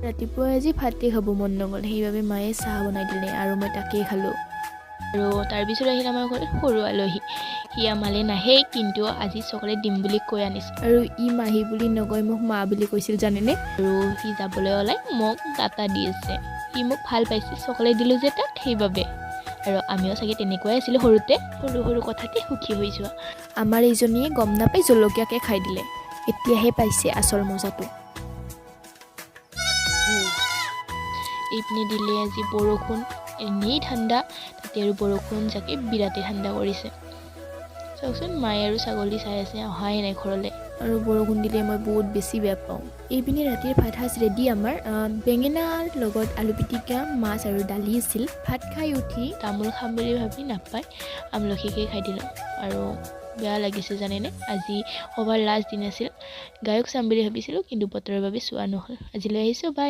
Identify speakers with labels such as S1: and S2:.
S1: ৰাতিপুৱা আজি ভাতেই খাব মন নগ'ল, সেইবাবে মায়ে চাহ বনাই দিলে আৰু মই তাকেই খালোঁ। আৰু তাৰপিছত আহিল আমাৰ ঘৰত সৰু আলহী। সি আমালৈ নাহেই, কিন্তু আজি চকলেট দিম বুলি কৈ আনিছে। আৰু ই মাহী বুলি নকৈ মোক মা বুলি কৈছিল জানেনে। আৰু সি যাবলৈ ওলাই মোক টাটা দি আছে। সি মোক ভাল পাইছে, চকলেট দিলোঁ যে তাক, সেইবাবে। আৰু আমিও চাগে তেনেকুৱাই আছিলোঁ সৰুতে, সৰু সৰু কথাতে সুখী হৈ যোৱা। আমাৰ এইজনীয়ে গম নাপাই জলকীয়াকে খাই দিলে, এতিয়াহে পাইছে আচল মজাটো। এইপিনে দিলে আজি বৰষুণ, এনেই ঠাণ্ডা, তাতে আৰু বৰষুণ যাকে বিৰাটেই ঠাণ্ডা কৰিছে। চাওকচোন, মায়ে আৰু ছাগলী চাই আছে, অহাই নাই ঘৰলৈ। আৰু বৰষুণ দিলে মই বহুত বেছি বেয়া পাওঁ। এইপিনে ৰাতিৰ ভাত সাজ ৰেডি আমাৰ। বেঙেনাৰ লগত আলু পিটিকা, মাছ আৰু দালি আছিল। ভাত খাই উঠি তামোল খাম বুলি ভাবি নাপায় আমলখিকে খাই দিলোঁ। আৰু বেয়া লাগিছে জানেনে, আজি সবাৰ লাষ্ট দিন আছিল। গায়ক চাম বুলি ভাবিছিলোঁ, কিন্তু বতৰৰ বাবে চোৱা নহ'ল। আজিলৈ আহিছোঁ, বাই।